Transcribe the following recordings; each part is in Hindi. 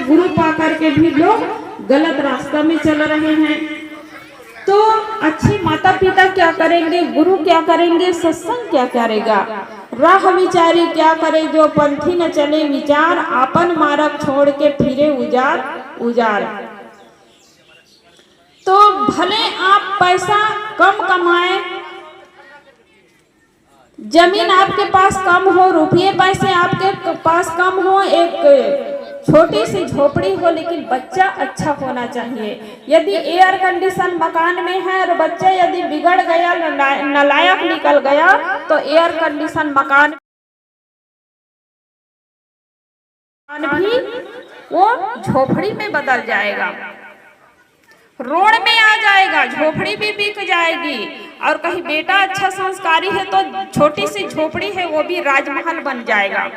गुरु पा करके भी लोग गलत रास्ता में चल रहे हैं। तो अच्छे माता पिता क्या करेंगे, गुरु क्या करेंगे, सत्संग क्या करेगा, राह विचारी क्या करे, जो पंथी न चले विचार, आपन मार्ग छोड़ के फिरे उजाड़ उजाड़। तो भले आप पैसा कम कमाए, जमीन आपके पास कम हो, रुपये पैसे आपके पास कम हो, एक छोटी सी झोपड़ी हो, लेकिन बच्चा अच्छा होना चाहिए। यदि एयर कंडीशन मकान में है और बच्चा यदि बिगड़ गया, नालायक निकल गया, तो एयर कंडीशन मकान भी वो झोपड़ी में बदल जाएगा, रोड में आ जाएगा, झोपड़ी भी बिक जाएगी। और कहीं बेटा अच्छा संस्कारी है तो छोटी सी झोपड़ी है वो भी राजमहल बन जाएगा,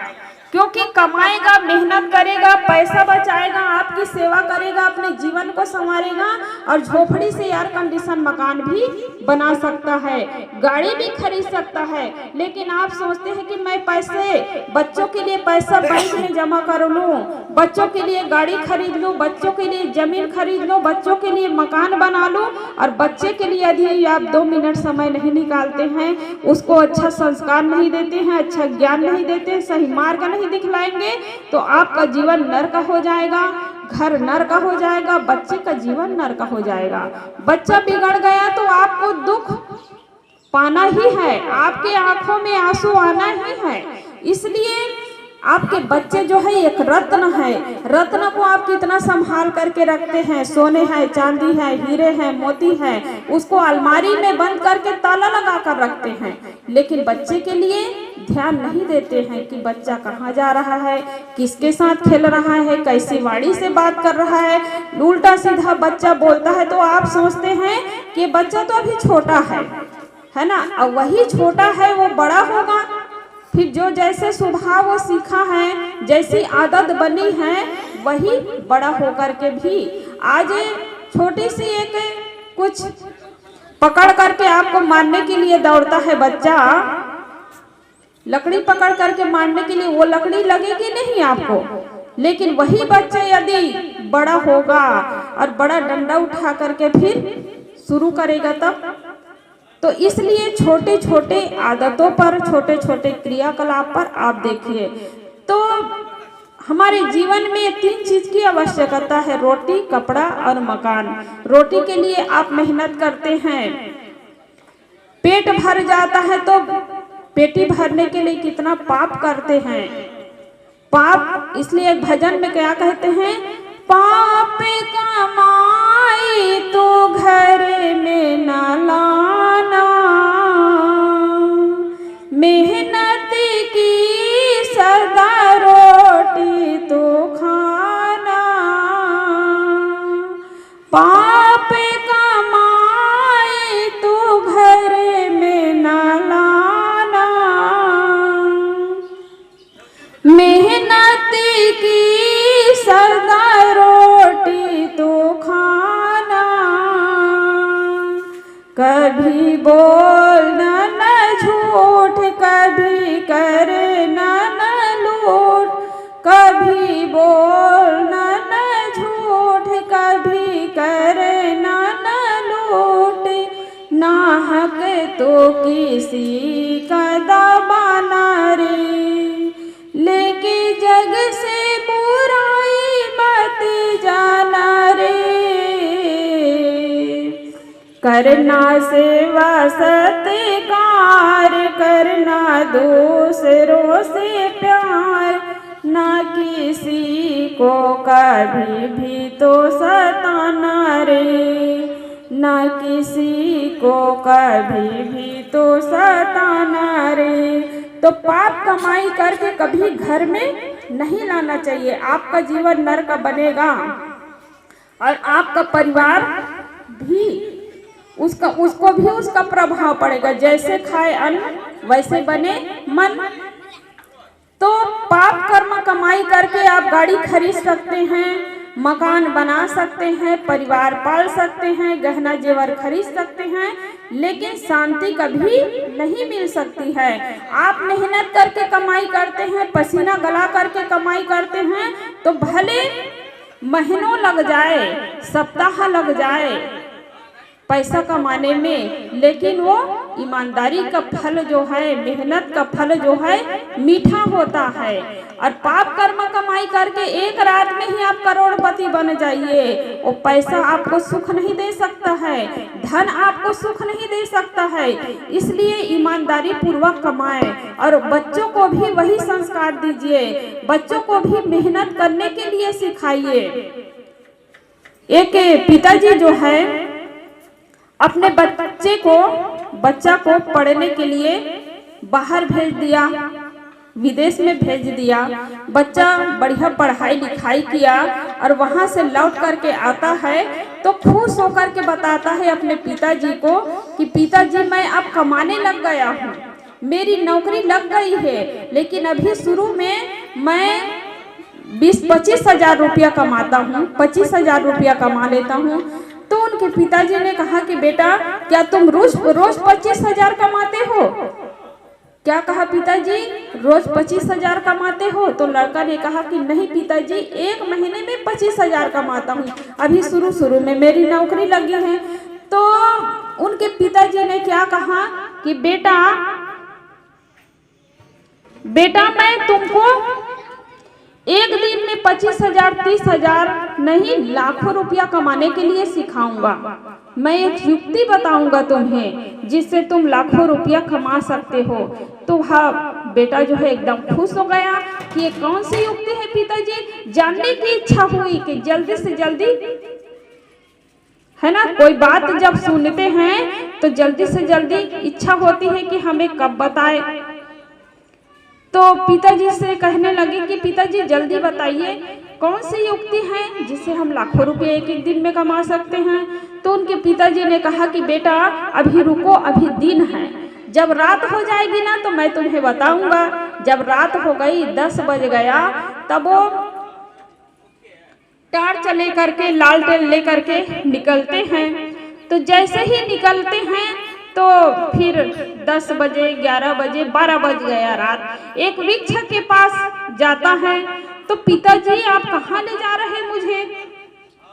क्योंकि कमाएगा, मेहनत करेगा, पैसा बचाएगा, आपकी सेवा करेगा, अपने जीवन को संवारेगा, और झोपड़ी से एयर कंडीशन मकान भी बना सकता है, गाड़ी भी खरीद सकता है। लेकिन आप सोचते हैं कि मैं पैसे बच्चों के लिए पैसा बैंक में जमा कर लूं, बच्चों के लिए गाड़ी खरीद लूं, बच्चों के लिए जमीन खरीद लूं, बच्चों के लिए मकान बना लूं, और बच्चे के लिए यदि आप 2 मिनट समय नहीं निकालते हैं, उसको अच्छा संस्कार नहीं देते हैं, अच्छा ज्ञान नहीं देते, सही मार्ग नहीं दिखलाएंगे, तो आपका जीवन नरक हो जाएगा, घर नरक हो जाएगा, बच्चे का जीवन नरक हो जाएगा। बच्चा बिगड़ गया तो आपको दुख पाना ही है, आपके आंखों में आंसू आना ही है। इसलिए आपके बच्चे जो है एक रत्न है, रत्न को आप कितना संभाल करके रखते हैं, सोने है, चांदी है, हीरे है, मोती है, उसको अलमारी में बंद करके ताला लगा कर रखते हैं, लेकिन बच्चे के लिए ध्यान नहीं देते हैं कि बच्चा कहाँ जा रहा है, किसके साथ खेल रहा है, कैसी वाणी से बात कर रहा है। उल्टा सीधा बच्चा बोलता है तो आप सोचते हैं कि बच्चा तो अभी छोटा है ना, और वही छोटा है वो बड़ा होगा, फिर जो जैसे स्वभाव वो सीखा है, जैसी आदत बनी है, वही बड़ा होकर के भी आज छोटी सी एक कुछ पकड़ करके आपको मारने के लिए दौड़ता है बच्चा, लकड़ी पकड़ करके मारने के लिए, वो लकड़ी लगेगी नहीं आपको, लेकिन वही बच्चा यदि बड़ा होगा और बड़ा डंडा उठा करके फिर शुरू करेगा तब। तो इसलिए छोटे छोटे आदतों पर, छोटे छोटे क्रियाकलाप पर आप देखिए। तो हमारे जीवन में 3 चीज की आवश्यकता है, रोटी, कपड़ा और मकान। रोटी के लिए आप मेहनत करते हैं, पेट भर जाता है तो पेटी भरने के लिए कितना पाप करते हैं, पाप। इसलिए एक भजन में क्या कहते हैं, पाप कमाई तो घर में न लाना, मेहनत की सदा रोटी तो खाना, पाप कमाई तो घर में न लाना, मेहनत की सदा रोटी तो खाना, कभी बोलना न झूठ, कभी करना न लूट, कभी बोलना न झूठ, कभी करना न लूट, नाहक तो किसी का दबाना रे, लेके जग से बुराई मत जाना रे, करना सेवा सत्कार, करना दूसरों से प्यार, ना किसी को कभी भी तो सताना रे, ना किसी को कभी भी तो सताना रे। तो पाप कमाई करके कभी घर में नहीं लाना चाहिए, आपका जीवन नरक बनेगा और आपका परिवार भी उसको भी उसका प्रभाव पड़ेगा। जैसे खाए अन्न वैसे बने मन। तो पाप कर्म कमाई करके आप गाड़ी खरीद सकते हैं, मकान बना सकते हैं, परिवार पाल सकते हैं, गहना जेवर खरीद सकते हैं, लेकिन शांति कभी नहीं मिल सकती है। आप मेहनत करके कमाई करते हैं, पसीना गला करके कमाई करते हैं, तो भले महीनों लग जाए, सप्ताह लग जाए पैसा कमाने में, लेकिन वो ईमानदारी का फल जो है, मेहनत का फल जो है मीठा होता है। और पाप कर्म कमाई करके एक रात में ही आप करोड़पति बन जाइए, वो पैसा आपको सुख नहीं दे सकता है, धन आपको सुख नहीं दे सकता है। इसलिए ईमानदारी पूर्वक कमाएं और बच्चों को भी वही संस्कार दीजिए, बच्चों को भी मेहनत करने के लिए सिखाइए। एक पिताजी जो है अपने बच्चा को पढ़ने के लिए बाहर भेज दिया, विदेश में भेज दिया। बच्चा बढ़िया पढ़ाई लिखाई किया और वहां से लौट करके आता है तो खुश होकर के बताता है अपने पिताजी को कि पिताजी मैं अब कमाने लग गया हूँ, मेरी नौकरी लग गई है, लेकिन अभी शुरू में मैं 20-25 हजार रुपया कमाता हूँ, 25 हजार रुपया कमा लेता हूँ। तो उनके पिताजी ने कहा कि बेटा क्या तुम रोज 25 हजार कमाते हो? क्या कहा पिताजी, रोज 25 हजार कमाते हो? तो लड़का ने कहा कि नहीं पिताजी, एक महीने में 25 हजार कमाता हूँ, अभी शुरू में मेरी नौकरी लगी है। तो उनके पिताजी ने क्या कहा कि बेटा मैं तुमको एक दिन में 25 हजार 30 हजार नहीं, लाखों रुपया कमाने के लिए सिखाऊंगा। मैं एक युक्ति बताऊंगा तुम्हें जिससे तुम लाखों रुपया कमा सकते हो। तो हाँ बेटा जो है एकदम खुश हो गया कि ये कौन सी युक्ति है पिताजी, जानने की इच्छा हुई कि जल्दी से जल्दी, है ना, कोई बात जब सुनते हैं तो जल्दी से जल्दी इच्छा होती है कि हमें कब बताए। तो पिताजी से कहने लगे कि पिताजी जल्दी बताइए कौन सी युक्ति है जिससे हम लाखों रुपए एक दिन में कमा सकते हैं। तो उनके पिताजी ने कहा कि बेटा अभी रुको, अभी दिन है, जब रात हो जाएगी ना तो मैं तुम्हें बताऊंगा। जब रात हो गई, 10 बज गया, तब वो टार्च लेकर के, लालटेन लेकर के निकलते हैं। तो जैसे ही निकलते हैं तो फिर 10 बजे, 11 बजे, 12 बज गया रात। एक वृक्ष के पास जाता है तो पिताजी आप कहाँ ले जा रहे हैं मुझे?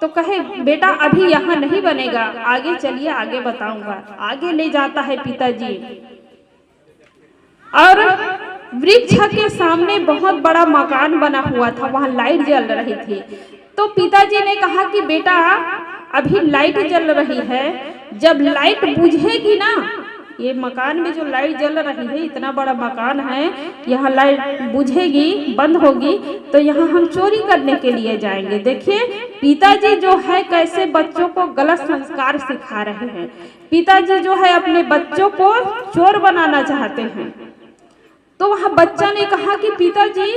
तो कहे बेटा अभी यहाँ नहीं बनेगा, आगे चलिए, आगे बताऊंगा। आगे ले जाता है पिताजी और वृक्ष के सामने बहुत बड़ा मकान बना हुआ था, वहां लाइट जल रही थी। तो पिताजी ने कहा कि बेटा अभी लाइट जल रही है, जब लाइट बुझेगी ना, ये मकान में जो लाइट जल रही है, इतना बड़ा मकान है, यहाँ लाइट बुझेगी, बंद होगी, तो यहाँ हम चोरी करने के लिए जाएंगे। देखिए पिताजी जो है कैसे बच्चों को गलत संस्कार सिखा रहे हैं। पिताजी जो है अपने बच्चों को चोर बनाना चाहते हैं। तो वह बच्चा ने कहा कि पिताजी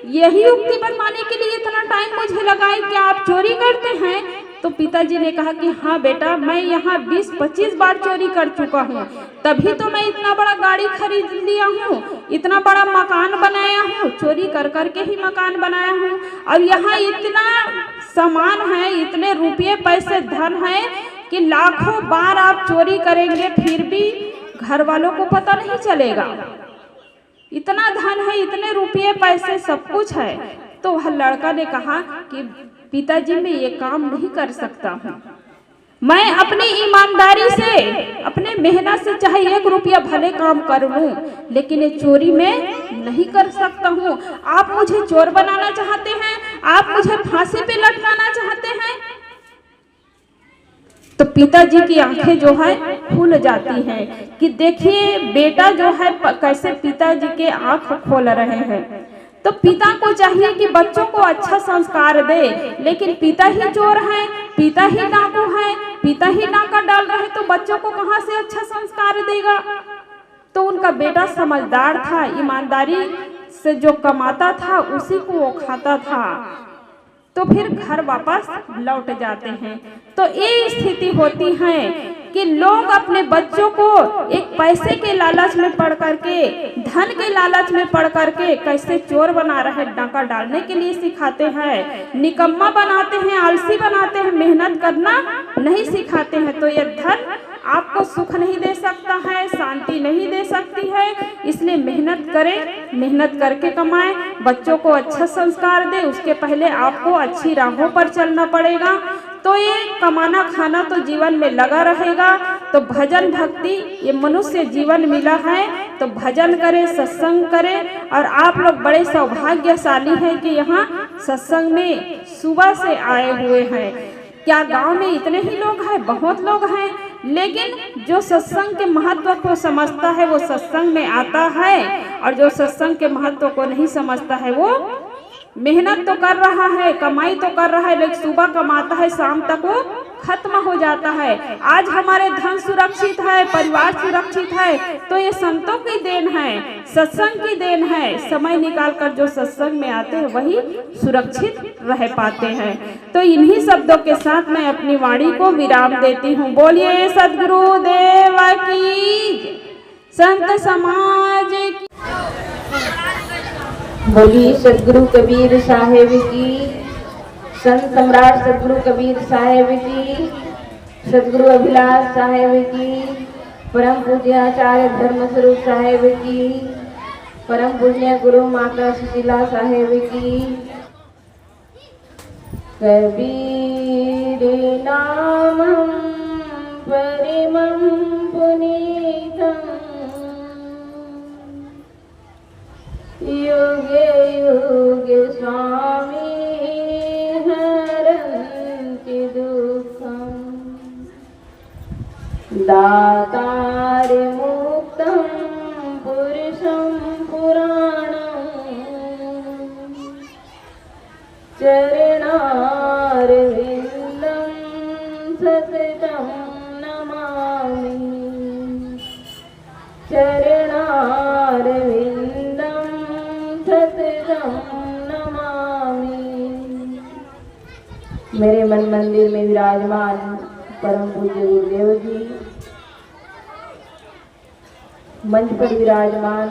यही युक्ति बनवाने के लिए इतना टाइम मुझे लगा है, क्या आप चोरी करते हैं? तो पिताजी ने कहा कि हाँ बेटा, मैं यहाँ 20-25 बार चोरी कर चुका हूँ, तभी तो मैं इतना बड़ा गाड़ी खरीद लिया हूँ, इतना बड़ा मकान बनाया हूँ, चोरी कर करके ही मकान बनाया हूँ। और यहाँ इतना सामान है, इतने रुपये पैसे धन है कि लाखों बार आप चोरी करेंगे फिर भी घर वालों को पता नहीं चलेगा। इतना धन है, इतने रुपये पैसे सब कुछ है। तो वह लड़का ने कहा कि पिताजी मैं ये काम नहीं कर सकता हूँ, मैं अपनी ईमानदारी से, अपने मेहनत से चाहे 1 रुपया भले काम कर लूं, लेकिन ये चोरी में नहीं कर सकता हूँ। आप मुझे चोर बनाना चाहते हैं, आप मुझे फांसी पे लटकाना चाहते हैं। तो पिताजी की आंखें जो है खुल जाती हैं कि देखिए बेटा जो है कैसे पिताजी के आंख खोल रहे हैं। तो पिता को चाहिए कि बच्चों को अच्छा संस्कार दे, लेकिन पिता ही चोर है, पिता ही डाकू है, पिता ही डाका डाल रहे, तो बच्चों को कहां से अच्छा संस्कार देगा? तो उनका बेटा समझदार था, ईमानदारी से जो कमाता था उसी को वो खाता था। तो फिर घर वापस लौट जाते हैं। तो ये स्थिति होती है कि लोग अपने बच्चों को एक पैसे के लालच में पड़ करके, धन के लालच में पड़ करके कैसे चोर बना रहे, डाका डालने के लिए सिखाते हैं, निकम्मा बनाते हैं, आलसी बनाते हैं, मेहनत करना नहीं सिखाते हैं। तो ये धन आपको सुख नहीं दे सकता है, शांति नहीं दे सकती है। इसलिए मेहनत करें, मेहनत करके कमाएं, बच्चों को अच्छा संस्कार दें, उसके पहले आपको अच्छी राहों पर चलना पड़ेगा। तो ये कमाना खाना तो जीवन में लगा रहेगा। तो भजन भक्ति ये मनुष्य जीवन मिला है, तो भजन करें, सत्संग करें। और आप लोग बड़े सौभाग्यशाली हैं कि यहाँ सत्संग में सुबह से आए हुए हैं। क्या गांव में इतने ही लोग हैं? बहुत लोग हैं, लेकिन जो सत्संग के महत्व को समझता है वो सत्संग में आता है, और जो सत्संग के महत्व को नहीं समझता है वो मेहनत तो कर रहा है, कमाई तो कर रहा है, लेकिन सुबह कमाता है, शाम तक वो खत्म हो जाता है। आज हमारे धन सुरक्षित है, परिवार सुरक्षित है, तो ये संतों की देन है, सत्संग की देन है। समय निकालकर जो सत्संग में आते हैं वही सुरक्षित रह पाते हैं। तो इन्हीं शब्दों के साथ मैं अपनी वाणी को विराम देती हूँ। बोलिए सद्गुरु देव की, संत समाज की। बोलिए सदगुरु कबीर साहेब की, संत सम्राट सदगुरु कबीर साहेब की, सदगुरु अभिलाष साहेब की, परम पूज्य आचार्य धर्म स्वरूप साहेब की, परम पूज्य गुरु माता सुशीला साहेब की। कबीर नामं परिमं पुनीतं युगे युगे स्वामी हरन्ति दुःखम् दातार मुक्तं पुरुषं पुराणं चरणारविन्दं सततं नमामि चरणारविन्दं मेरे मन मंदिर में विराजमान परम पूज्य गुरुदेव जी, मंच पर विराजमान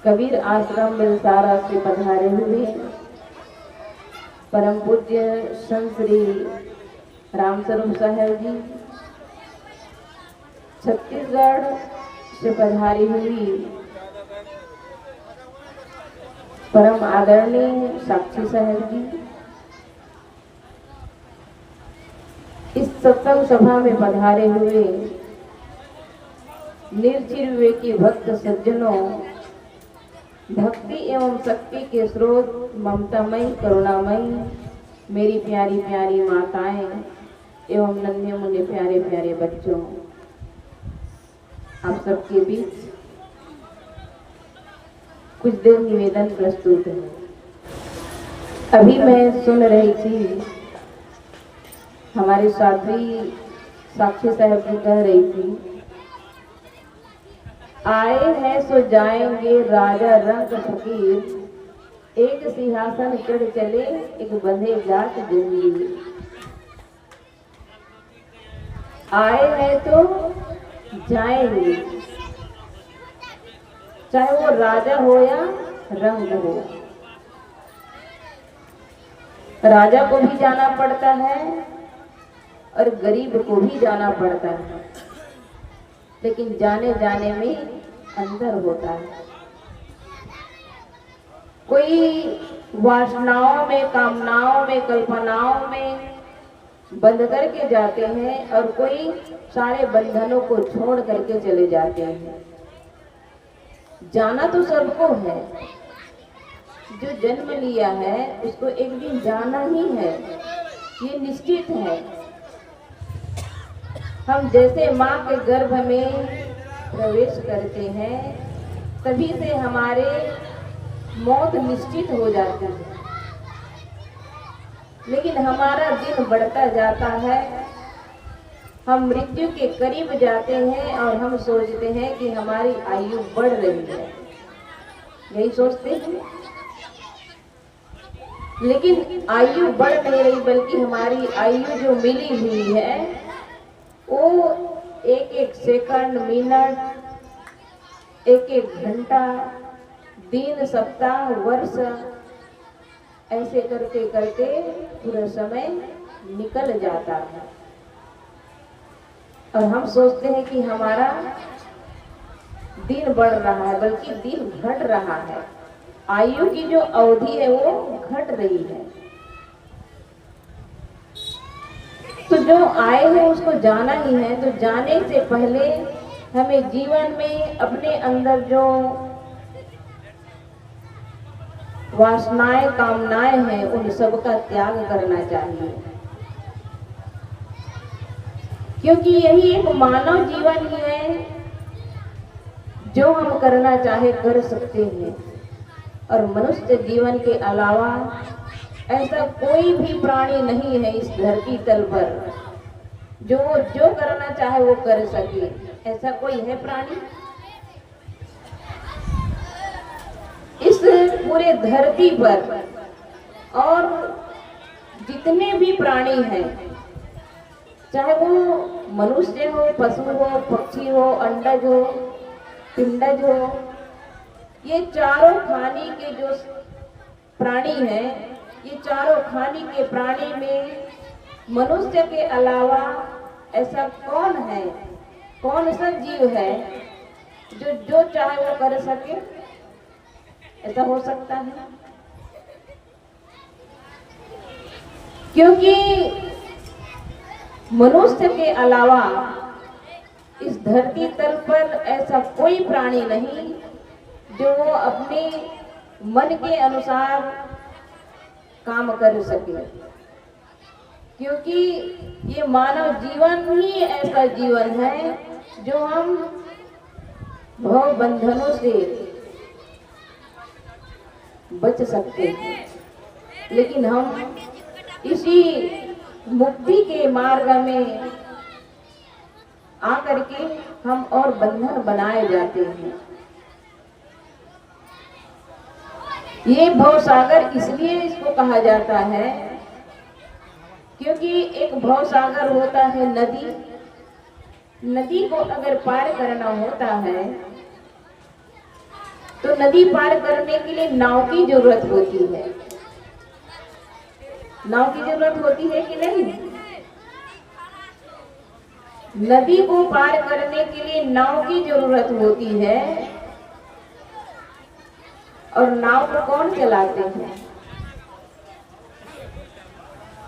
कबीर आश्रम बिलसारा से पधारे हुए परम पूज्य संत श्री रामस्वरूप साहेब जी, छत्तीसगढ़ से पधारी हुई परम आदरणीय साक्षी साहेब जी, इस सत्संग सभा में पधारे हुए निर्चिर विवेकी भक्त सज्जनों, भक्ति एवं शक्ति के स्रोत, ममतामयी करुणामयी मेरी प्यारी प्यारी माताएं एवं नन्हे मुन्ने प्यारे प्यारे बच्चों, आप सबके बीच कुछ देर निवेदन प्रस्तुत है। अभी मैं सुन रही थी, हमारे साथी साक्षी साहब जी कह रही थी, आए हैं सो जाएंगे राजा रंग फकीर, एक सिंहासन चढ़ चले एक बंधे जाट जंजीर। आए हैं तो जाएंगे, चाहे वो राजा हो या रंग हो। राजा को भी जाना पड़ता है और गरीब को भी जाना पड़ता है, लेकिन जाने जाने में अंतर होता है। कोई वासनाओं में, कामनाओं में, कल्पनाओं में बंध करके जाते हैं और कोई सारे बंधनों को छोड़ करके चले जाते हैं। जाना तो सबको है, जो जन्म लिया है उसको एक दिन जाना ही है, ये निश्चित है। हम जैसे माँ के गर्भ में प्रवेश करते हैं तभी से हमारे मौत निश्चित हो जाती है, लेकिन हमारा दिन बढ़ता जाता है, हम मृत्यु के करीब जाते हैं और हम सोचते हैं कि हमारी आयु बढ़ रही है, यही सोचते हैं। लेकिन आयु बढ़ नहीं रही, बल्कि हमारी आयु जो मिली हुई है वो एक एक सेकंड, मिनट, एक एक घंटा, दिन, सप्ताह, वर्ष ऐसे करते करते पूरा समय निकल जाता है। और हम सोचते हैं कि हमारा दिन बढ़ रहा है, बल्कि दिन घट रहा है। आयु की जो अवधि है वो घट रही है। तो जो आए हैं उसको जाना ही है, तो जाने से पहले हमें जीवन में अपने अंदर जो वासनाएं कामनाएं हैं उन सब का त्याग करना चाहिए, क्योंकि यही एक मानव जीवन ही है जो हम करना चाहे कर सकते हैं। और मनुष्य जीवन के अलावा ऐसा कोई भी प्राणी नहीं है इस धरती तल पर जो करना चाहे वो कर सके। ऐसा कोई है प्राणी? इस पूरे धरती पर और जितने भी प्राणी हैं, चाहे वो मनुष्य हो, पशु हो, पक्षी हो, अंडज हो, पिंडज हो, ये चारों खानी के जो प्राणी हैं, ये चारों खानी के प्राणी में मनुष्य के अलावा ऐसा कौन है, कौन सा जीव है जो चाहे वो कर सके? ऐसा हो सकता है? क्योंकि मनुष्य के अलावा इस धरती तल पर ऐसा कोई प्राणी नहीं जो वो अपने मन के अनुसार काम कर सके, क्योंकि ये मानव जीवन ही ऐसा जीवन है जो हम भव बंधनों से बच सकते हैं। लेकिन हम इसी मुक्ति के मार्ग में आकर के हम और बंधन बनाए जाते हैं। ये भवसागर इसलिए इसको कहा जाता है क्योंकि एक भवसागर होता है नदी। नदी को अगर पार करना होता है तो नदी पार करने के लिए नाव की जरूरत होती है। नाव की जरूरत होती है कि नहीं? नदी को पार करने के लिए नाव की जरूरत होती है। और नाव को कौन चलाते हैं?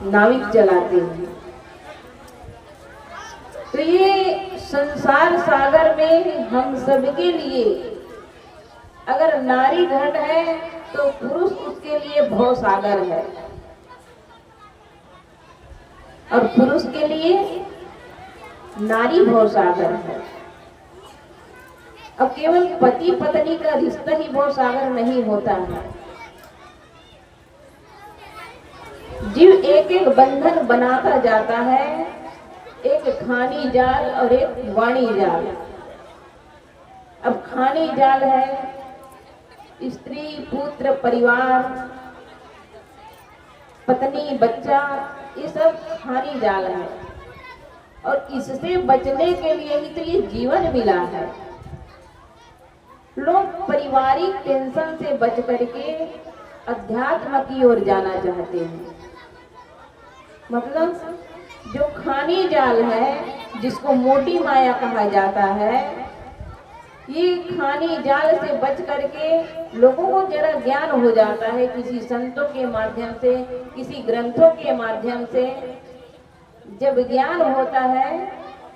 नाविक चलाते हैं। तो ये संसार सागर में हम सबके लिए, अगर नारी घट है तो पुरुष उसके लिए भव सागर है, और पुरुष के लिए नारी भव सागर है। अब केवल पति पत्नी का रिश्ता ही भव सागर नहीं होता है। जीव एक एक बंधन बनाता जाता है, एक खानी जाल और एक वाणी जाल। अब खानी जाल है स्त्री, पुत्र, परिवार, पत्नी, बच्चा, ये सब खानी जाल है। और इससे बचने के लिए ही तो ये जीवन मिला है। लोग पारिवारिक टेंशन से बच करके अध्यात्म की ओर जाना चाहते हैं। मतलब जो खानी जाल है, जिसको मोटी माया कहा जाता है, ये खानी जाल से बच करके लोगों को जरा ज्ञान हो जाता है किसी संतों के माध्यम से, किसी ग्रंथों के माध्यम से। जब ज्ञान होता है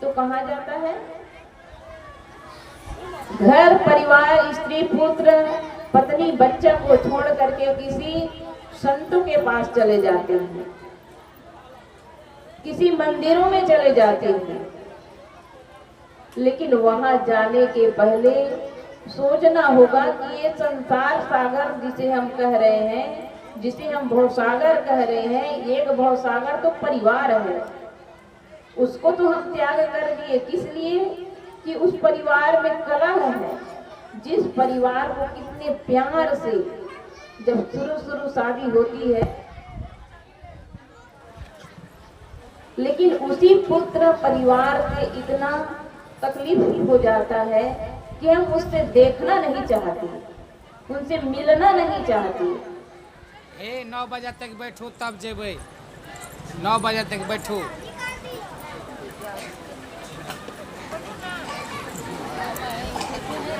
तो कहा जाता है घर परिवार, स्त्री, पुत्र, पत्नी, बच्चा को छोड़ करके किसी संतों के पास चले जाते हैं, किसी मंदिरों में चले जाते हैं। लेकिन वहां जाने के पहले सोचना होगा कि ये संसार सागर जिसे हम कह रहे हैं, जिसे हम भवसागर कह रहे हैं, एक भवसागर तो परिवार है। उसको तो हम त्याग कर दिए, किस लिए? कि उस परिवार में कलह है। जिस परिवार को कितने प्यार से जब शुरू शादी होती है, लेकिन उसी पुत्र परिवार से इतना तकलीफ हो जाता है कि हम उससे देखना नहीं चाहते, उनसे मिलना नहीं चाहते। 9 बजे तक बैठू तब जेबै, 9 बजे तक बैठू।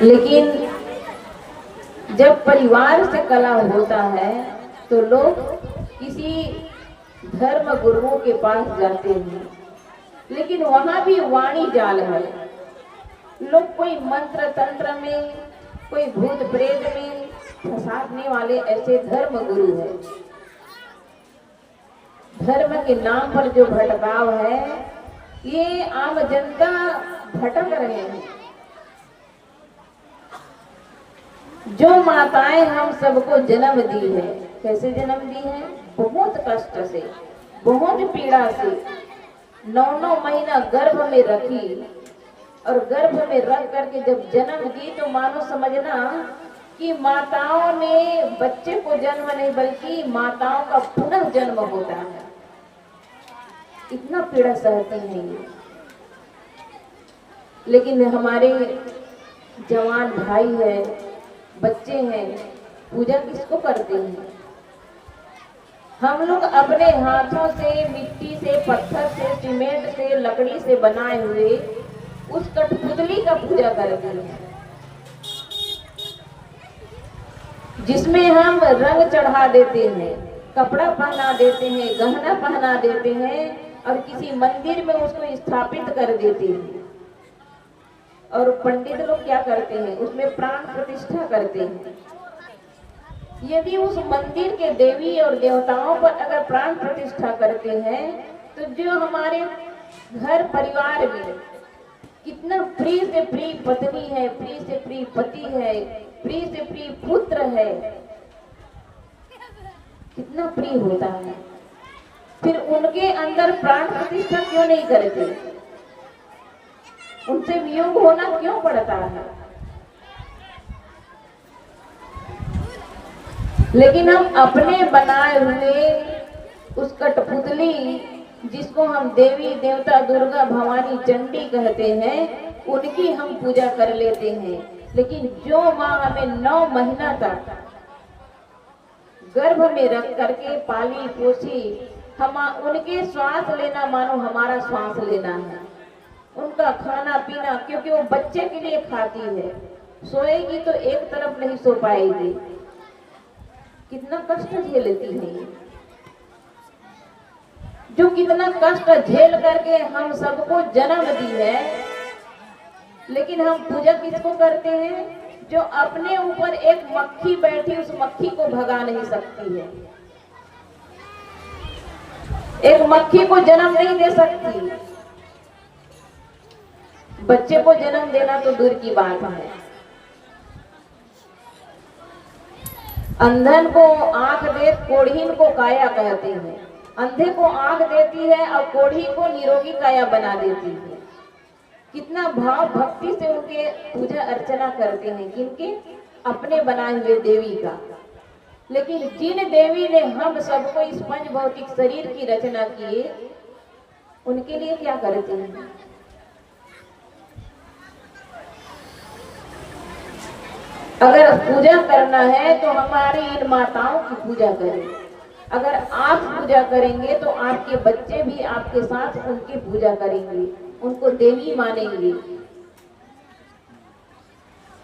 लेकिन जब परिवार से कलह होता है तो लोग किसी धर्म गुरुओं के पास जाते हैं, लेकिन वहां भी वाणी जाल है। लोग कोई मंत्र तंत्र में, कोई भूत प्रेत में फंसाने वाले ऐसे धर्म गुरु है। धर्म के नाम पर जो भटकाव है, ये आम जनता भटक रहे हैं। जो माताएं हम सबको जन्म दी है, कैसे जन्म दी है? बहुत कष्ट से, बहुत पीड़ा से 9-9 महीना गर्भ में रखी, और गर्भ में रख करके जब जन्म दी तो मानो समझना कि माताओं ने बच्चे को जन्म नहीं बल्कि माताओं का पुनः जन्म होता है। इतना पीड़ा सहती हैं ये। लेकिन हमारे जवान भाई है, बच्चे हैं, पूजा किसको करते हैं? हम लोग अपने हाथों से, मिट्टी से, पत्थर से, सीमेंट से, लकड़ी से बनाए हुए उस कठपुतली का पूजा करते हैं, जिसमें हम रंग चढ़ा देते हैं, कपड़ा पहना देते हैं, गहना पहना देते हैं और किसी मंदिर में उसको स्थापित कर देते हैं। और पंडित लोग क्या करते हैं? उसमें प्राण प्रतिष्ठा करते हैं। यदि उस मंदिर के देवी और देवताओं पर अगर प्राण प्रतिष्ठा करते हैं तो जो हमारे घर परिवार में कितना प्रिय से प्रिय पत्नी है, प्रिय से प्रिय पति है, प्रिय से प्रिय पुत्र है, कितना प्रिय होता है, फिर उनके अंदर प्राण प्रतिष्ठा क्यों नहीं करते? उनसे वियोग होना क्यों पड़ता है? लेकिन हम अपने बनाए हुए उस कठपुतली, जिसको हम देवी देवता दुर्गा भवानी चंडी कहते हैं, उनकी हम पूजा कर लेते हैं। लेकिन जो माँ हमें 9 महीना तक गर्भ में रख करके पाली पोसी, हम उनके श्वास लेना मानो हमारा श्वास लेना है, उनका खाना पीना, क्योंकि वो बच्चे के लिए खाती है, सोएगी तो एक तरफ नहीं सो पाएगी। कितना कष्ट झेलती है, जो कितना कष्ट झेल करके हम सबको जन्म दी है। लेकिन हम पूजा किसको करते हैं? जो अपने ऊपर एक मक्खी बैठी, उस मक्खी को भगा नहीं सकती है। एक मक्खी को जन्म नहीं दे सकती, बच्चे को जन्म देना तो दूर की बात है। अंधन को आंख दे, कोढ़ीन को काया कहते हैं। अंधे को आंख देती है और कोढ़ी को निरोगी काया बना देती है। कितना भाव भक्ति से उनके पूजा अर्चना करते हैं, किनके? अपने बनाए हुए देवी का। लेकिन जिन देवी ने हम सबको इस पंच भौतिक शरीर की रचना की, उनके लिए क्या करते हैं? अगर पूजा करना है तो हमारी इन माताओं की पूजा करें। अगर आप पूजा करेंगे तो आपके बच्चे भी आपके साथ उनकी पूजा करेंगे, उनको देवी मानेंगे।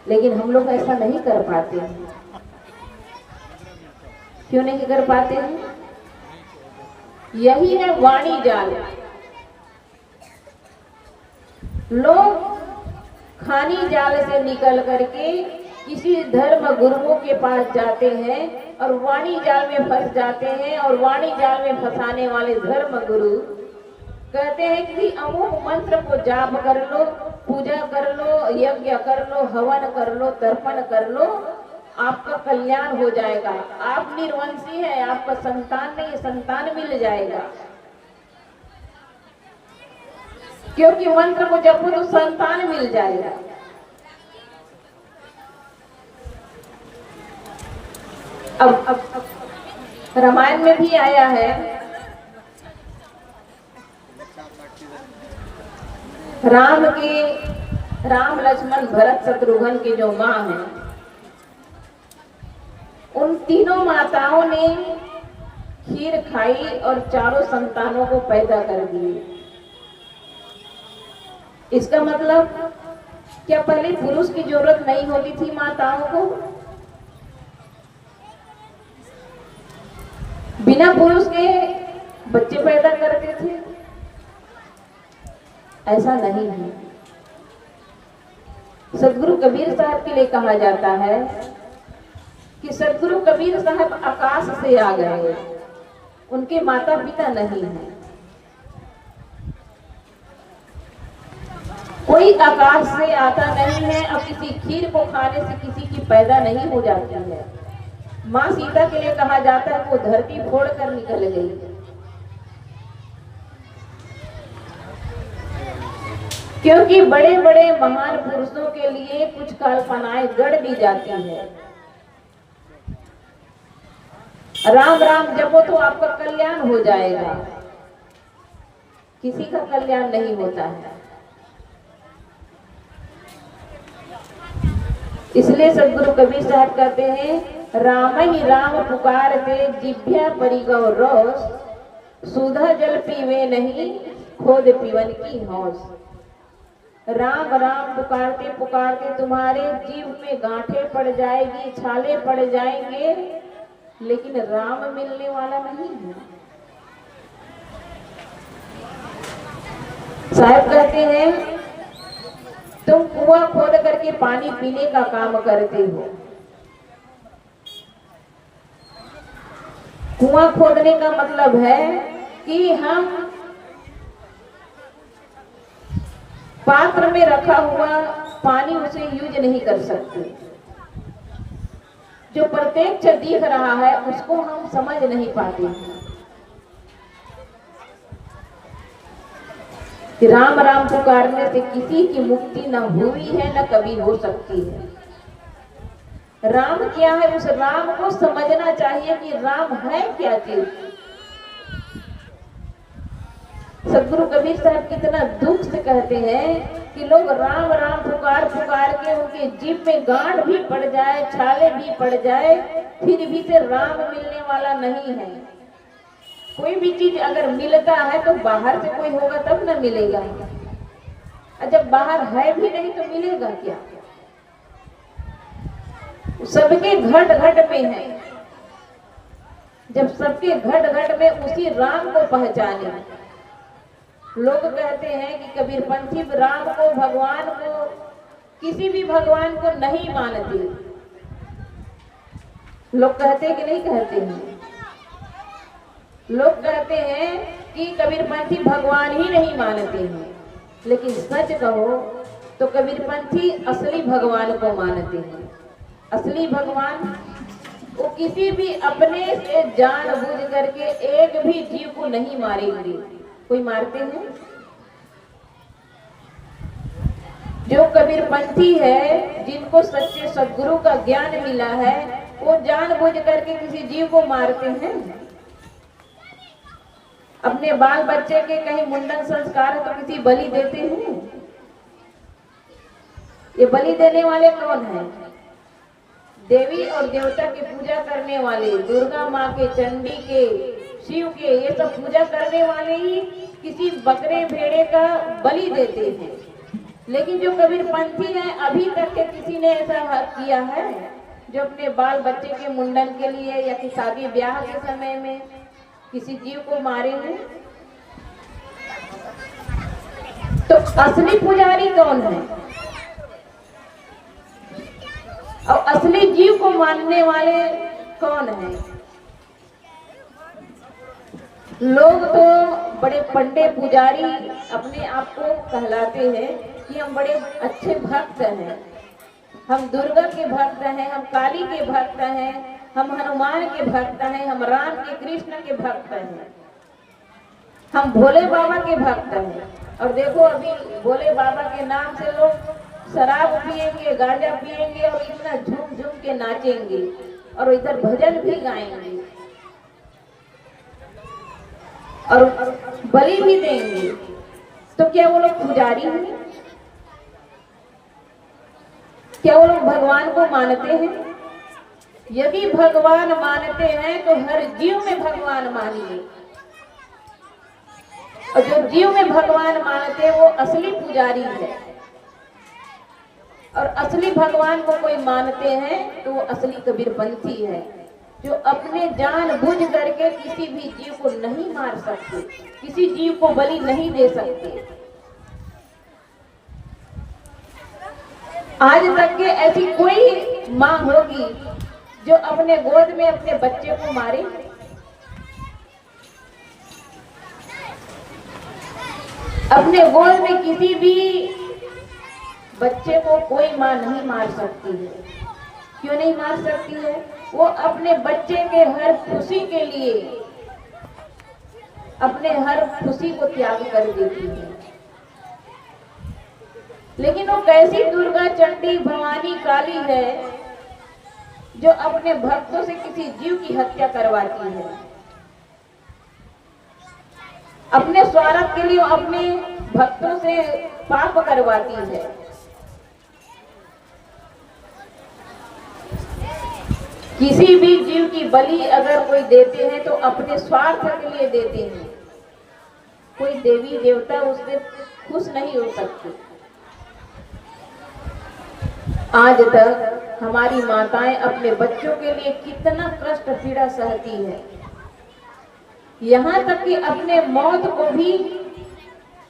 लेकिन हम लोग ऐसा नहीं कर पाते हैं। क्यों नहीं कर पाते हैं? यही है वाणी जाल। लोग खानी जाल से निकल करके किसी धर्म गुरुओं के पास जाते हैं और वाणी जाल में फंस जाते हैं। और वाणी जाल में फंसाने वाले धर्म गुरु कहते हैं कि अमुक मंत्र को जाप कर लो, पूजा कर लो, यज्ञ कर लो, हवन कर लो, तर्पण कर लो, आपका कल्याण हो जाएगा। आप निर्वंशी है, आपका संतान नहीं, संतान मिल जाएगा। क्योंकि मंत्र को जपो तो संतान मिल जाएगा। अब रामायण में भी आया है, राम लक्ष्मण भरत शत्रुघ्न की जो माँ है, उन तीनों माताओं ने खीर खाई और चारों संतानों को पैदा कर दिए। इसका मतलब क्या पहले पुरुष की जरूरत नहीं होती थी माताओं को? बिना पुरुष के बच्चे पैदा करते थे? ऐसा नहीं है। सदगुरु कबीर साहब के लिए कहा जाता है कि सदगुरु कबीर साहब आकाश से आ गए, उनके माता पिता नहीं है। कोई आकाश से आता नहीं है और किसी खीर को खाने से किसी की पैदा नहीं हो जाती है। माँ सीता के लिए कहा जाता है वो धरती फोड़ कर निकल गई, क्योंकि बड़े बड़े महान पुरुषों के लिए कुछ कल्पनाएं गढ़ दी जाती है। राम राम जपो तो आपका कल्याण हो जाएगा, किसी का कल्याण नहीं होता है। इसलिए सदगुरु कबीर साहब कहते हैं, राम ही राम पुकारते जिभ्या परिगौ रोस, सुधा जल पीवे नहीं खोद पीवन की हौस। राम राम पुकारते पुकारते तुम्हारे जीव में गांठें पड़ जाएगी, छाले पड़ जाएंगे, लेकिन राम मिलने वाला नहीं है। साहब कहते हैं, तुम कुआं खोद करके पानी पीने का काम करते हो। कुआं खोदने का मतलब है कि हम पात्र में रखा हुआ पानी उसे यूज नहीं कर सकते। जो प्रत्यक्ष दिख रहा है उसको हम समझ नहीं पाते हैं। कि राम राम पुकारने से किसी की मुक्ति न हुई है न कभी हो सकती है। राम क्या है, उस राम को समझना चाहिए कि राम है क्या चीज। सदगुरु कबीर साहब कितना दुख से कहते हैं कि लोग राम राम पुकार पुकार के उनके जीभ में गांठ भी पड़ जाए, छाले भी पड़ जाए, फिर भी से राम मिलने वाला नहीं है। कोई भी चीज अगर मिलता है तो बाहर से कोई होगा तब न मिलेगा, और जब बाहर है भी नहीं तो मिलेगा क्या। सबके घट घट में है, जब सबके घट घट में उसी राम को पहचाने। लोग कहते हैं कि कबीरपंथी राम को, भगवान को, किसी भी भगवान को नहीं मानते। लोग कहते कि नहीं कहते हैं? लोग कहते हैं कि कबीरपंथी भगवान ही नहीं मानते हैं, लेकिन सच कहो तो कबीरपंथी असली भगवान को मानते हैं। असली भगवान वो किसी भी अपने से जानबूझ करके एक भी जीव को नहीं मारेंगे। कोई मारते हैं? जो कबीरपंथी है, जिनको सच्चे सदगुरु का ज्ञान मिला है, वो जानबूझ करके किसी जीव को मारते हैं। अपने बाल बच्चे के कहीं मुंडन संस्कार है तो किसी बलि देते हैं। ये बलि देने वाले कौन हैं? देवी और देवता की पूजा करने वाले, दुर्गा माँ के, चंडी के, शिव के, ये सब पूजा करने वाले ही किसी बकरे भेड़े का बलि देते हैं। लेकिन जो कबीरपंथी है, अभी तक के किसी ने ऐसा किया है जो अपने बाल बच्चे के मुंडन के लिए या कि शादी ब्याह के समय में किसी जीव को मारे हैं? तो असली पुजारी कौन है और असली जीव को मानने वाले कौन है? लोग तो बड़े पंडे पुजारी अपने आप को कहलाते हैं कि हम बड़े अच्छे भक्त हैं, हम दुर्गा के भक्त हैं, हम काली के भक्त हैं, हम हनुमान के भक्त हैं, हम राम के, कृष्ण के भक्त हैं, हम भोले बाबा के भक्त हैं। और देखो अभी भोले बाबा के नाम से लोग शराब पिएंगे, गांजा पिएंगे और इतना झूम झूम के नाचेंगे और इधर भजन भी गाएंगे और बलि भी देंगे। तो क्या वो लोग पुजारी हैं? क्या वो लोग भगवान को मानते हैं? यदि भगवान मानते हैं तो हर जीव में भगवान मानिए, और जो जीव में भगवान मानते हैं वो असली पुजारी है। और असली भगवान को कोई मानते हैं तो वो असली कबीरपंथी है, जो अपने जान बुझ करके किसी भी जीव को नहीं मार सकते, किसी जीव को बलि नहीं दे सकते। आज तक के ऐसी कोई माँ होगी जो अपने गोद में अपने बच्चे को मारे? अपने गोद में किसी भी बच्चे को कोई माँ नहीं मार सकती है। क्यों नहीं मार सकती है? वो अपने बच्चे के हर खुशी के लिए अपने हर खुशी को त्याग कर देती है। लेकिन वो कैसी दुर्गा, चंडी, भवानी, काली है जो अपने भक्तों से किसी जीव की हत्या करवाती है? अपने स्वार्थ के लिए अपने भक्तों से पाप करवाती है। किसी भी जीव की बलि अगर कोई देते हैं तो अपने स्वार्थ के लिए देते हैं। कोई देवी देवता उससे खुश नहीं हो सकते। आज तक हमारी माताएं अपने बच्चों के लिए कितना कष्ट पीड़ा सहती है, यहाँ तक कि अपने मौत को भी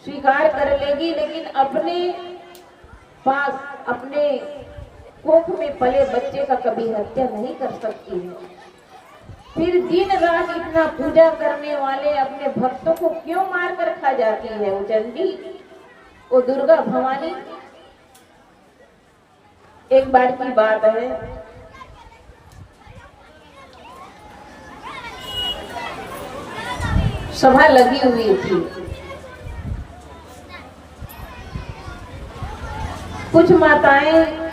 स्वीकार कर लेगी, लेकिन अपने पास अपने कोख में पले बच्चे का कभी हत्या नहीं कर सकती है। फिर दिन रात इतना पूजा करने वाले अपने भक्तों को क्यों मार कर खा जाती है वो चंडी, वो दुर्गा, भवानी? एक बार की बात है, सभा लगी हुई थी। कुछ माताएं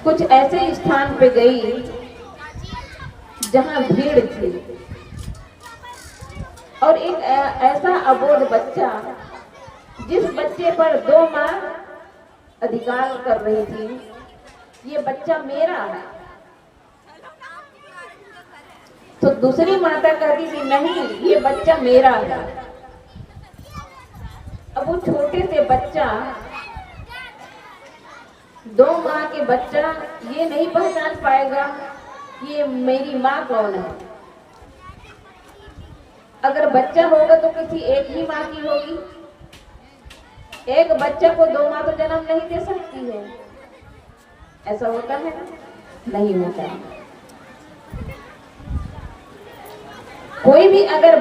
कुछ ऐसे स्थान पे गई जहां भीड़ थी और एक ऐसा अबोध बच्चा, जिस बच्चे पर दो माँ अधिकार कर रही थी, ये बच्चा मेरा है। तो दूसरी माता कहती थी नहीं, ये बच्चा मेरा है। अब वो छोटे से बच्चा, दो माँ के बच्चा ये नहीं पहचान पाएगा कि ये मेरी माँ कौन है। अगर बच्चा होगा तो किसी एक ही माँ की होगी। एक बच्चा को दो माँ तो जन्म नहीं दे सकती है। ऐसा होता है? नहीं होता। कोई भी अगर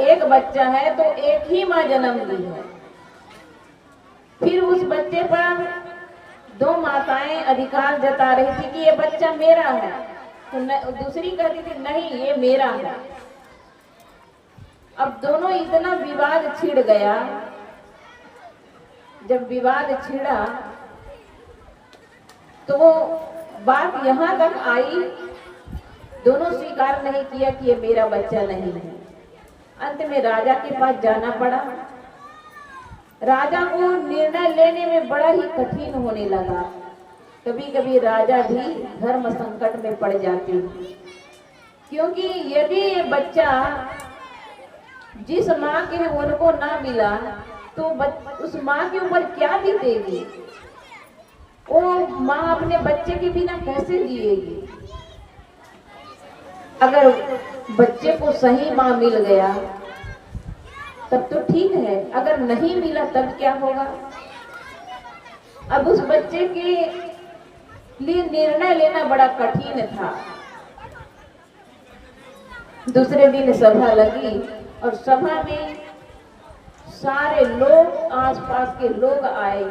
एक बच्चा है तो एक ही माँ जन्म दी है। फिर उस बच्चे पर दो माताएं अधिकार जता रही थी कि ये बच्चा मेरा है, तो दूसरी कहती थी नहीं, ये मेरा है। अब दोनों इतना विवाद छिड़ गया। जब विवाद छिड़ा तो वो बात यहाँ तक आई, दोनों स्वीकार नहीं किया कि ये मेरा बच्चा नहीं है। अंत में राजा के पास जाना पड़ा। राजा को निर्णय लेने में बड़ा ही कठिन होने लगा। कभी कभी राजा भी धर्म संकट में पड़ जाते हैं, क्योंकि यदि ये बच्चा जिस माँ के उनको ना मिला तो उस माँ के ऊपर क्या बीतेगी? वो माँ अपने बच्चे के बिना कैसे जिएगी? अगर बच्चे को सही माँ मिल गया तब तो ठीक है, अगर नहीं मिला तब क्या होगा? अब उस बच्चे के लिए निर्णय लेना बड़ा कठिन था। दूसरे दिन सभा लगी और सभा में सारे लोग, आसपास के लोग आए।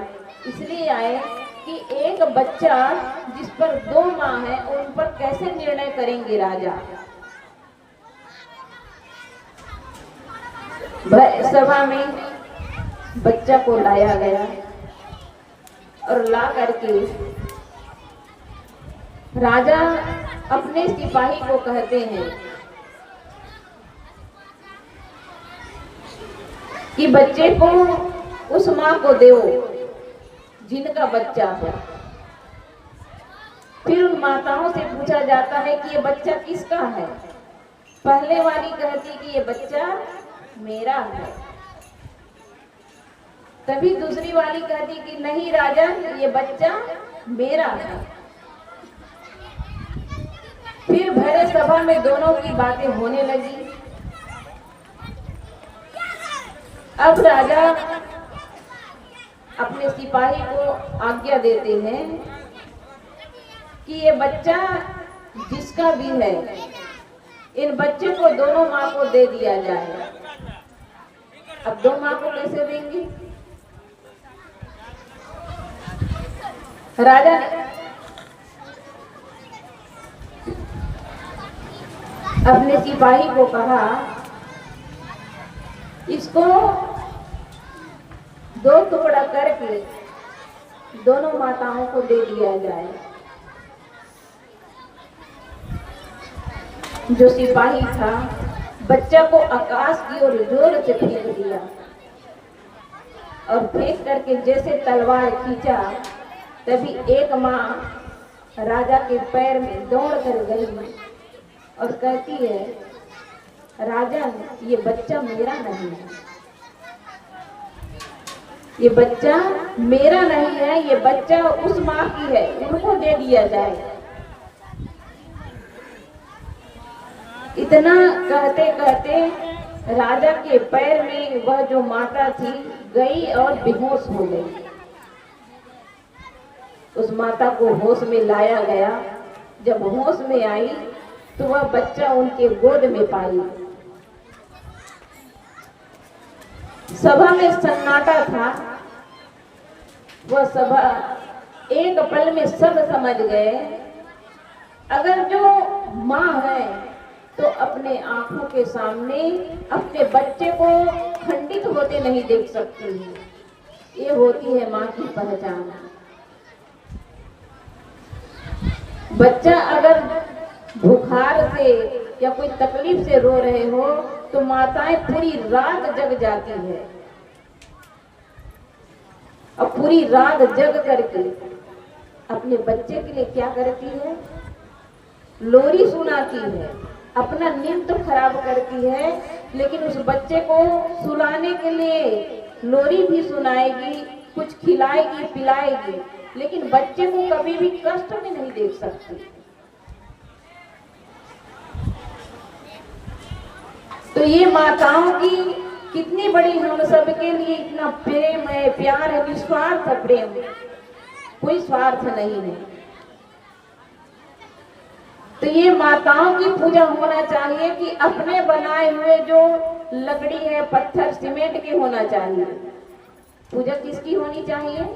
इसलिए आए कि एक बच्चा जिस पर दो माँ है उन पर कैसे निर्णय करेंगे राजा। सभा में बच्चा को लाया गया और ला करके राजा अपने सिपाही को कहते हैं कि बच्चे को उस माँ को दो जिनका बच्चा है। फिर उन माताओं से पूछा जाता है कि ये बच्चा किसका है। पहले वाली कहती कि ये बच्चा मेरा है। तभी दूसरी वाली कहती कि नहीं राजन, ये बच्चा मेरा है। फिर भरे सभा में दोनों की बातें होने लगी। अब राजा अपने सिपाही को आज्ञा देते हैं कि ये बच्चा जिसका भी है, इन बच्चे को दोनों माँ को दे दिया जाए। अब दो माँ को कैसे देंगे? राजा ने अपने सिपाही को कहा, इसको दो टुकड़ा करके दोनों माताओं को दे दिया जाए। जो सिपाही था बच्चा को आकाश की ओर जोर से फेंक दिया और फेंक करके जैसे तलवार खींचा, तभी एक माँ राजा के पैर में दौड़ कर गई और कहती है, राजन, ये बच्चा मेरा नहीं है, ये बच्चा मेरा नहीं है, ये बच्चा उस माँ की है, उनको दे दिया जाए। इतना कहते कहते राजा के पैर में वह जो माता थी गई और बेहोश हो गई। उस माता को होश में लाया गया। जब होश में आई तो वह बच्चा उनके गोद में पाई। सभा में सन्नाटा था। वह सभा एक पल में सब समझ गए, अगर जो माँ है तो अपने आंखों के सामने अपने बच्चे को खंडित होते नहीं देख सकती है। ये होती है माँ की पहचान। बच्चा अगर बुखार से या कोई तकलीफ से रो रहे हो तो माताएं पूरी रात जग जाती है और पूरी रात जग करके अपने बच्चे के लिए क्या करती है? लोरी सुनाती है। अपना नींद तो खराब करती है, लेकिन उस बच्चे को सुलाने के लिए लोरी भी सुनाएगी, कुछ खिलाएगी पिलाएगी, लेकिन बच्चे को कभी भी कष्ट में नहीं देख सकती। तो ये माताओं की कितनी बड़ी हम सब के लिए इतना प्रेम है, प्यार है, निस्वार्थ प्रेम, कोई स्वार्थ नहीं है। तो ये माताओं की पूजा होना चाहिए कि अपने बनाए हुए जो लकड़ी है, पत्थर, सीमेंट की होना चाहिए। पूजा किसकी होनी चाहिए?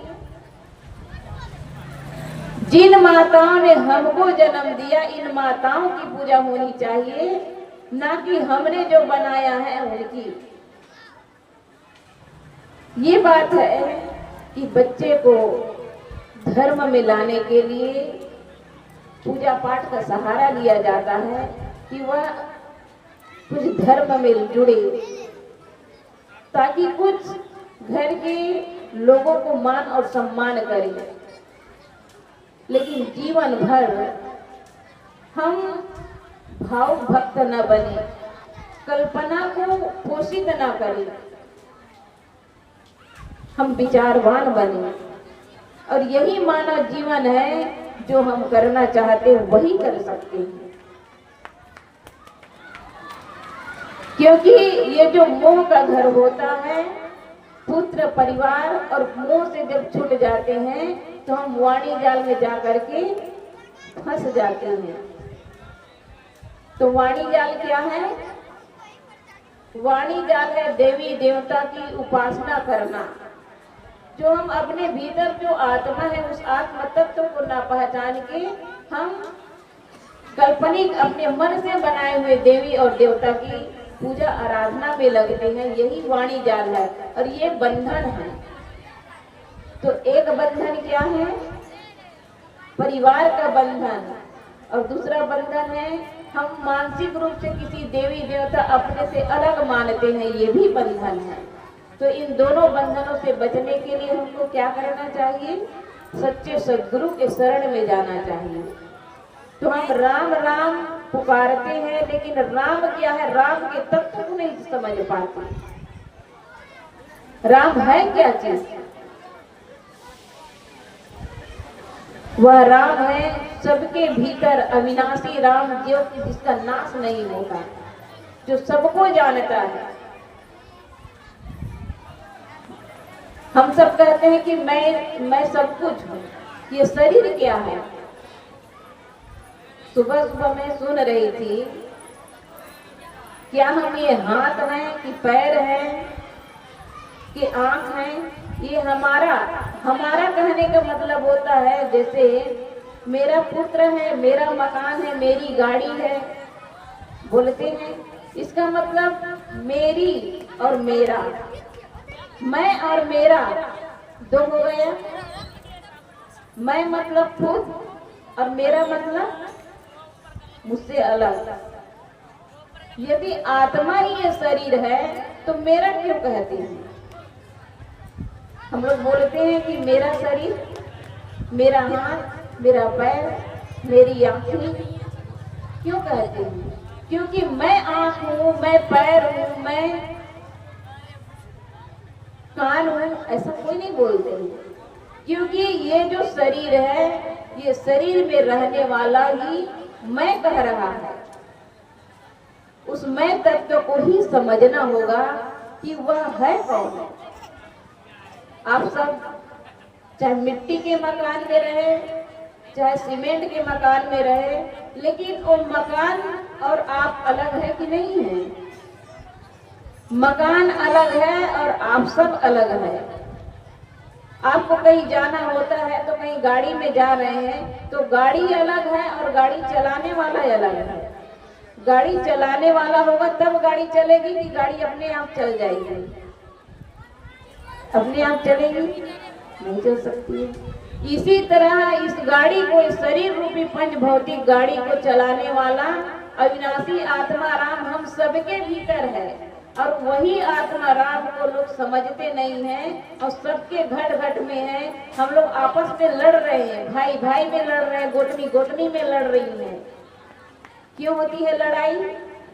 जिन माताओं ने हमको जन्म दिया, इन माताओं की पूजा होनी चाहिए, ना कि हमने जो बनाया है उनकी। ये बात है कि बच्चे को धर्म में लाने के लिए पूजा पाठ का सहारा लिया जाता है कि वह कुछ धर्म में जुड़े, ताकि कुछ घर के लोगों को मान और सम्मान करे। लेकिन जीवन भर हम भाव भक्त न बने, कल्पना को पोषित न करें, हम विचारवान बने। और यही मानव जीवन है, जो हम करना चाहते हैं वही कर सकते हैं। क्योंकि ये जो मोह का घर होता है, पुत्र परिवार और मोह से जब छूट जाते हैं तो हम वाणी जाल में जा करके फंस जाते हैं। तो वाणी जाल क्या है? वाणी जाल है देवी देवता की उपासना करना। जो हम अपने भीतर जो आत्मा है, उस आत्म तत्व को ना पहचान के हम काल्पनिक अपने मन से बनाए हुए देवी और देवता की पूजा आराधना में लगते हैं। यही वाणी जाल है और ये बंधन है। तो एक बंधन क्या है? परिवार का बंधन, और दूसरा बंधन है हम मानसिक रूप से किसी देवी देवता अपने से अलग मानते हैं, ये भी बंधन है। तो इन दोनों बंधनों से बचने के लिए हमको क्या करना चाहिए? सच्चे सद्गुरु के शरण में जाना चाहिए। तो हम राम राम पुकारते हैं, लेकिन राम क्या है? राम के तत्व को नहीं समझ पाते। राम है क्या चीज? वह राम है सबके भीतर अविनाशी राम, जो जिसका नाश नहीं होता, जो सबको जानता है। हम सब कहते हैं कि मैं सब कुछ हूं। ये शरीर क्या है? सुबह सुबह मैं सुन रही थी, क्या हम ये हाथ हैं कि पैर हैं कि आंख हैं? ये हमारा कहने का मतलब होता है जैसे मेरा पुत्र है, मेरा मकान है, मेरी गाड़ी है, बोलते हैं। इसका मतलब मेरी और मेरा, मैं और मेरा दो हो गया। मैं मतलब खुद और मेरा मतलब मुझसे अलग। यदि आत्मा ही ये शरीर है तो मेरा क्यों कहते हैं? हम लोग बोलते हैं कि मेरा शरीर, मेरा हाथ, मेरा पैर, मेरी आंखें, क्यों कहते हैं? क्योंकि मैं आंख हूं, मैं पैर हूं, मैं कान हूं, ऐसा कोई नहीं बोलते हैं। क्योंकि ये जो शरीर है, ये शरीर में रहने वाला ही मैं कह रहा है। उस मैं तत्व को ही समझना होगा कि वह है कौन। आप सब चाहे मिट्टी के मकान में रहे, चाहे सीमेंट के मकान में रहे, लेकिन वो मकान और आप अलग है कि नहीं है? मकान अलग है और आप सब अलग है। आपको कहीं जाना होता है तो कहीं गाड़ी में जा रहे हैं तो गाड़ी अलग है और गाड़ी चलाने वाला अलग है। गाड़ी चलाने वाला होगा तब गाड़ी चलेगी कि गाड़ी अपने आप चल जाएगी? अपने आप चलेगी? नहीं चल सकती है। इसी तरह इस गाड़ी को, इस शरीर रूपी पंच भौतिक गाड़ी को चलाने वाला अविनाशी आत्मा राम हम सबके भीतर है। और वही आत्मा राम को लोग समझते नहीं हैं और सबके घट घट में है। हम लोग आपस में लड़ रहे हैं, भाई भाई में लड़ रहे हैं, गोतनी गोतनी में लड़ रही हैं। क्यों होती है लड़ाई?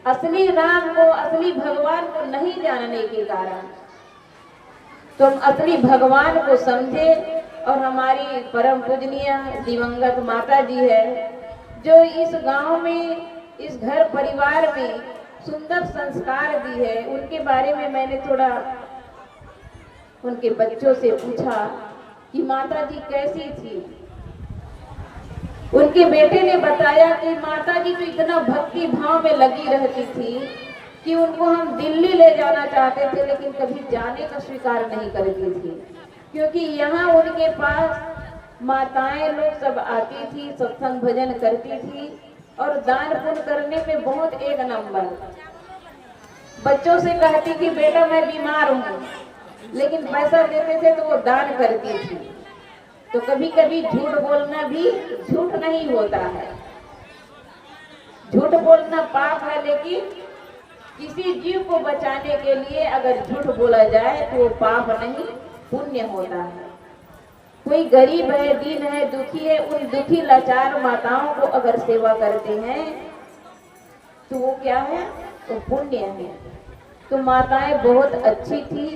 असली राम को, असली भगवान को नहीं जानने के कारण। तो हम असली भगवान को समझे। और हमारी परम पूजनीय दिवंगत माता जी है जो इस गांव में, इस घर परिवार में सुंदर संस्कार दी है। उनके बारे में मैंने थोड़ा उनके बच्चों से पूछा कि माता जी कैसी थी। उनके बेटे ने बताया कि माता जी तो इतना भक्ति भाव में लगी रहती थी कि उनको हम दिल्ली ले जाना चाहते थे लेकिन कभी जाने का स्वीकार नहीं करती थी। क्योंकि यहाँ उनके पास माताएं लोग सब आती थी, सत्संग भजन करती थी और दान पुण्य करने में बहुत एक नंबर। बच्चों से कहती कि बेटा मैं बीमार हूँ, लेकिन पैसा देते थे तो वो दान करती थी। तो कभी कभी झूठ बोलना भी झूठ नहीं होता है। झूठ बोलना पाप है, लेकिन किसी जीव को बचाने के लिए अगर झूठ बोला जाए तो वो पाप नहीं, पुण्य होता है। कोई गरीब है, दीन है, दुखी है, उन दुखी लाचार माताओं को अगर सेवा करते हैं तो वो क्या है? वो पुण्य है। तो माताएं बहुत अच्छी थी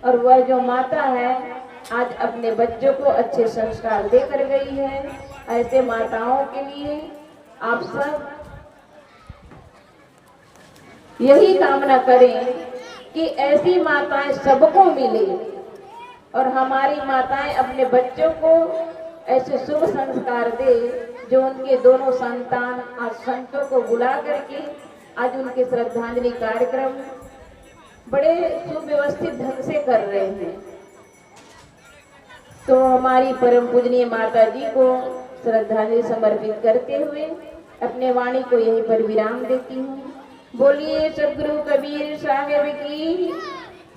और वह जो माता है आज अपने बच्चों को अच्छे संस्कार देकर गई है। ऐसे माताओं के लिए आप सब यही कामना करें कि ऐसी माताएं सबको मिले और हमारी माताएं अपने बच्चों को ऐसे शुभ संस्कार दे जो उनके दोनों संतान आज संतों को बुला करके आज उनके श्रद्धांजलि कार्यक्रम बड़े सुव्यवस्थित ढंग से कर रहे हैं। तो हमारी परम पूजनीय माता जी को श्रद्धांजलि समर्पित करते हुए अपने वाणी को यहीं पर विराम देती हूँ। बोलिए सदगुरु कबीर साहेब की,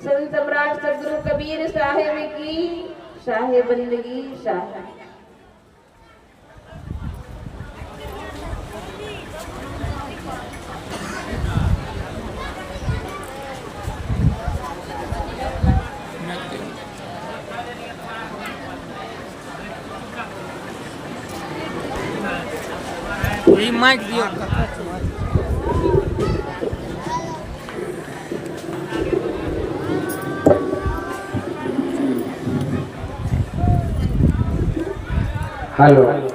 संत सम्राट सदगुरु कबीर साहेब की, शाहे बंदगी शाह। माइक दियो। हेलो